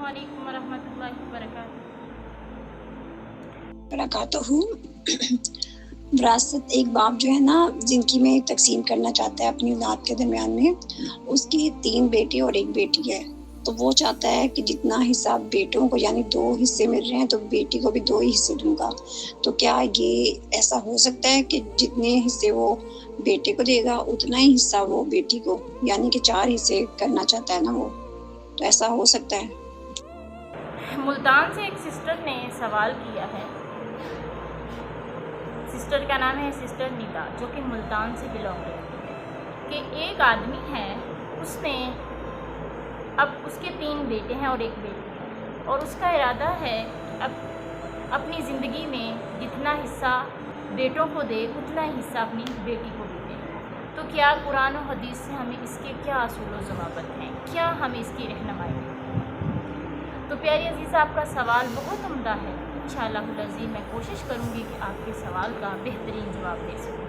वालेकुम वरहमतुल्लाहि वबरकातुहू। विरासत एक बाप जो है ना जिंदगी में तकसीम करना चाहता है अपनी औलाद के दरमियान में, उसकी 3 बेटे और 1 बेटी है, तो वो चाहता है कि जितना हिस्सा बेटों को यानी 2 हिस्से मिल रहे हैं तो बेटी को भी 2 ही हिस्से दूंगा। तो क्या ये ऐसा हो सकता है कि जितने हिस्से वो बेटे को देगा उतना ही हिस्सा वो बेटी को, यानी कि 4 हिस्से करना चाहता है ना वो, तो ऐसा हो सकता है? मुल्तान से एक सिस्टर ने सवाल किया है। सिस्टर का नाम है सिस्टर नीता, जो कि मुल्तान से बिलोंग करती है। कि एक आदमी है, उसने अब उसके 3 बेटे हैं और 1 बेटी है, और उसका इरादा है अब अपनी ज़िंदगी में जितना हिस्सा बेटों को दे उतना ही हिस्सा अपनी बेटी को भी दे। तो क्या कुरान और हदीस से हमें इसके क्या असूल व ज़वाबित हैं, क्या हमें इसकी रहनुमाई है? तो प्यारी अजीज़ा, आपका सवाल बहुत उम्दा है। इंशाअल्लाह अज़ीज़ मैं कोशिश करूँगी कि आपके सवाल का बेहतरीन जवाब दे सकूँ।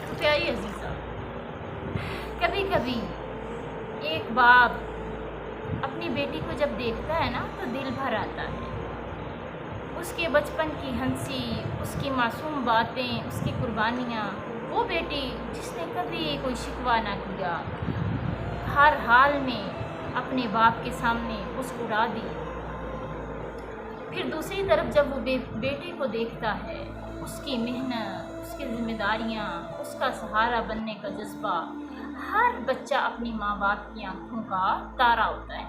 तो प्यारी अजीज़ा, कभी कभी एक बाप अपनी बेटी को जब देखता है ना तो दिल भर आता है। उसके बचपन की हंसी, उसकी मासूम बातें, उसकी कुर्बानियाँ, वो बेटी जिसने कभी कोई शिकवा ना किया, हर हाल में अपने बाप के सामने मुस्कुरा दी। फिर दूसरी तरफ जब वो बेटे को देखता है, उसकी मेहनत, उसकी जिम्मेदारियाँ, उसका सहारा बनने का जज्बा, हर बच्चा अपनी माँ बाप की आंखों का तारा होता है।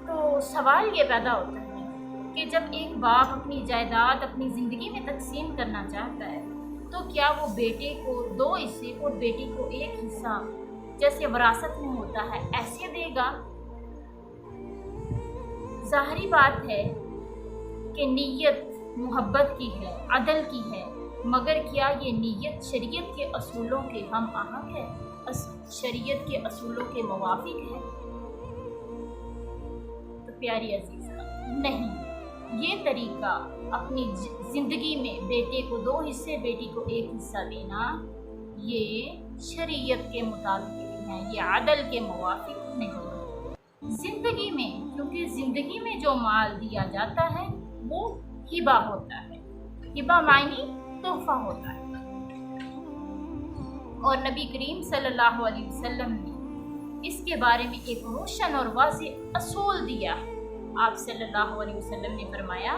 तो सवाल ये पैदा होता है कि जब एक बाप अपनी जायदाद अपनी ज़िंदगी में तकसीम करना चाहता है, तो क्या वो बेटे को 2 हिस्से और बेटी को 1 हिस्सा जैसे विरासत में होता है ऐसे देगा? ज़ाहिरी बात है कि नीयत मोहब्बत की है, अदल की है, मगर क्या ये नीयत शरीयत के असूलों के हम आहंग है, शरीयत के असूलों के मुवाफिक है? तो प्यारी अजीज़ा, नहीं, ये तरीका अपनी ज़िंदगी में बेटे को 2 हिस्से बेटी को 1 हिस्सा देना, ये शरीयत के मुताबिक है, ये अदल के मुवाफिक नहीं। ज़िंदगी में, क्योंकि ज़िंदगी में जो माल दिया जाता है वो हिबा होता है। हिबा मायनी तोहफा होता है, और नबी करीम सल्लल्लाहु अलैहि वसल्लम ने इसके बारे में एक रोशन और वाज़ेह असूल दिया। आप सल्लल्लाहु अलैहि वसल्लम ने फरमाया,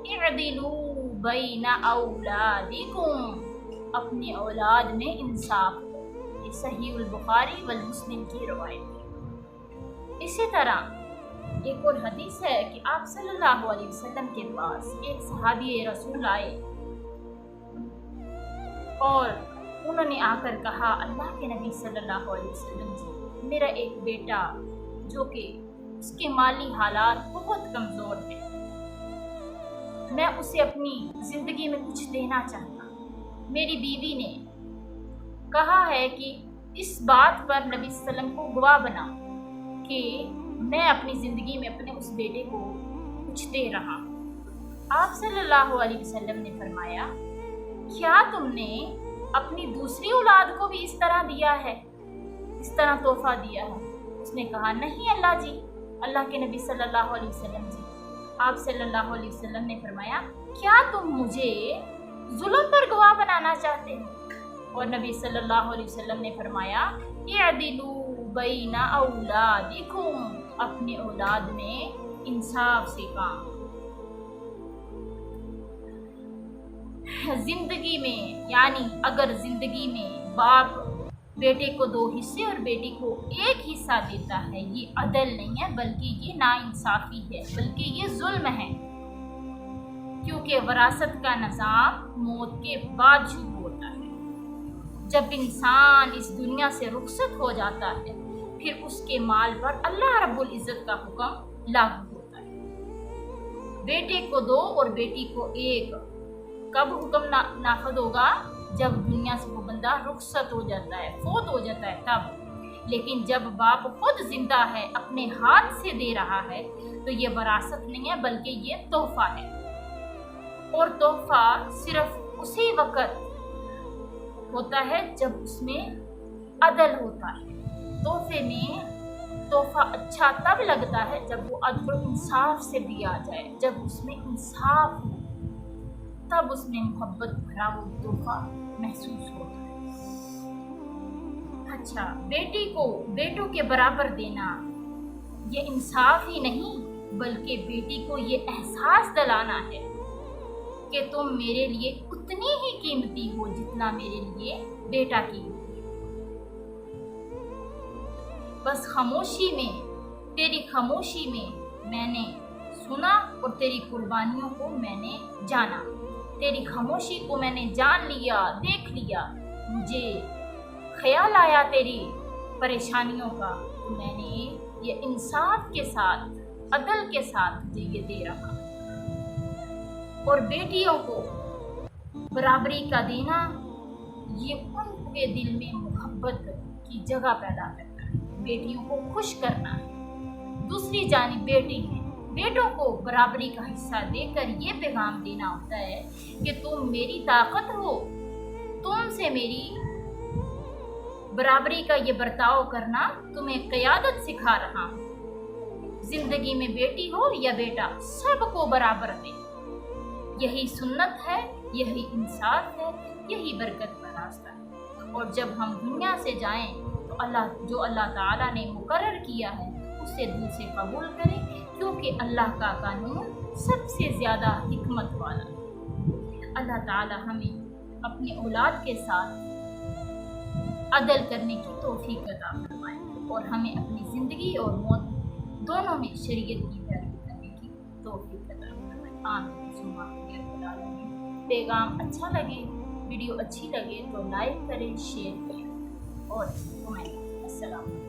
इअदिलू बैना औलादिकुम, अपने औलाद में इंसाफ। ये सहीहुल बुखारी वल मुस्लिम की रवायत है। इसी तरह एक और हदीस है कि आप सल्लल्लाहु अलैहि वसल्लम के पास एक सहाबी रसूल आए और उन्होंने आकर कहा, अल्लाह के नबी सल्लल्लाहु अलैहि वसल्लम जी, मेरा एक बेटा जो कि उसके माली हालात बहुत कमज़ोर हैं, मैं उसे अपनी ज़िंदगी में कुछ देना चाहता। मेरी बीवी ने कहा है कि इस बात पर नबी सल्लम को गवाह बना कि मैं अपनी ज़िंदगी में अपने उस बेटे को कुछ दे रहा। आप सल्लल्लाहु अलैहि वसल्लम ने फरमाया, क्या तुमने अपनी दूसरी औलाद को भी इस तरह दिया है, इस तरह तोहफा दिया है? उसने कहा, नहीं अल्लाह जी, अल्लाह के नबी सल्लल्लाहु अलैहि वसल्लम जी। आप सल्लल्लाहु अलैहि वसल्लम ने फरमाया, क्या तुम मुझे जुल्म पर गवाह बनाना चाहते हो? और नबी सल्लल्लाहु अलैहि वसल्लम ने फरमाया, इअदिलू बैना औलादिकुम, अपने औलाद में इंसाफ से काम। जिंदगी में, यानी अगर जिंदगी में बाप बेटे को 2 हिस्से और बेटी को 1 हिस्सा देता है, ये अदल नहीं है, बल्कि ये नाइंसाफ़ी है, बल्कि ये जुल्म है। क्योंकि विरासत का निज़ाम मौत के बाद शुरू होता है। जब इंसान इस दुनिया से रुखसत हो जाता है, फिर उसके माल पर अल्लाह रब्बुल इज़्ज़त का हुक्म लागू होता है। बेटे को 2 और बेटी को 1 कब हुक्म नाफद होगा? जब दुनिया से वो बंदा रुखसत हो जाता है, फोत हो जाता है, तब। लेकिन जब बाप खुद जिंदा है, अपने हाथ से दे रहा है, तो ये विरासत नहीं है, बल्कि ये तोहफा है। और तोहफा सिर्फ उसी वक्त होता है जब उसमें अदल होता है। तोहफे में تحفہ اچھا تب لگتا ہے جب وہ عدل و انصاف سے دیا جائے، جب اس میں انصاف ہو، تب اس میں محبت بھرا وہ تحفہ محسوس ہوتا ہے۔ اچھا، بیٹی کو بیٹوں کے برابر دینا یہ انصاف ہی نہیں بلکہ بیٹی کو یہ احساس دلانا ہے کہ تم میرے لیے اتنی ہی قیمتی ہو جتنا میرے لیے بیٹا قیمتی ہے۔ بس خاموشی میں، تیری خاموشی میں نے سنا اور تیری قربانیوں کو میں نے جانا، تیری خاموشی کو میں نے جان لیا، دیکھ لیا، مجھے خیال آیا تیری پریشانیوں کا، تو میں نے یہ انصاف کے ساتھ، عدل کے ساتھ تجھے یہ دے رہا۔ اور بیٹیوں کو برابری کا دینا یہ ان کے دل میں محبت کی جگہ پیدا کرتا ہے، بیٹیوں کو خوش کرنا ہے۔ دوسری جانب بیٹی ہیں، بیٹوں کو برابری کا حصہ دے کر یہ پیغام دینا ہوتا ہے کہ تم میری طاقت ہو، تم سے میری برابری کا یہ برتاؤ کرنا تمہیں قیادت سکھا رہا ہوں۔ زندگی میں بیٹی ہو یا بیٹا، سب کو برابر دے، یہی سنت ہے، یہی انصاف ہے، یہی برکت کا راستہ ہے۔ اور جب ہم دنیا سے جائیں تو اللہ تعالیٰ نے مقرر کیا ہے اسے دل سے قبول کریں، کیونکہ اللہ کا قانون سب سے زیادہ حکمت والا ہے۔ اللہ تعالیٰ ہمیں اپنی اولاد کے ساتھ عدل کرنے کی توفیق عطا فرمائے اور ہمیں اپنی زندگی اور موت دونوں میں شریعت کی پیروی کرنے کی توفیق عطا فرمائے۔ آمین ثم آمین۔ پیغام اچھا لگے، ویڈیو اچھی لگے تو لائک کریں، شیئر کریں اور کمنٹ کریں۔ السلام علیکم۔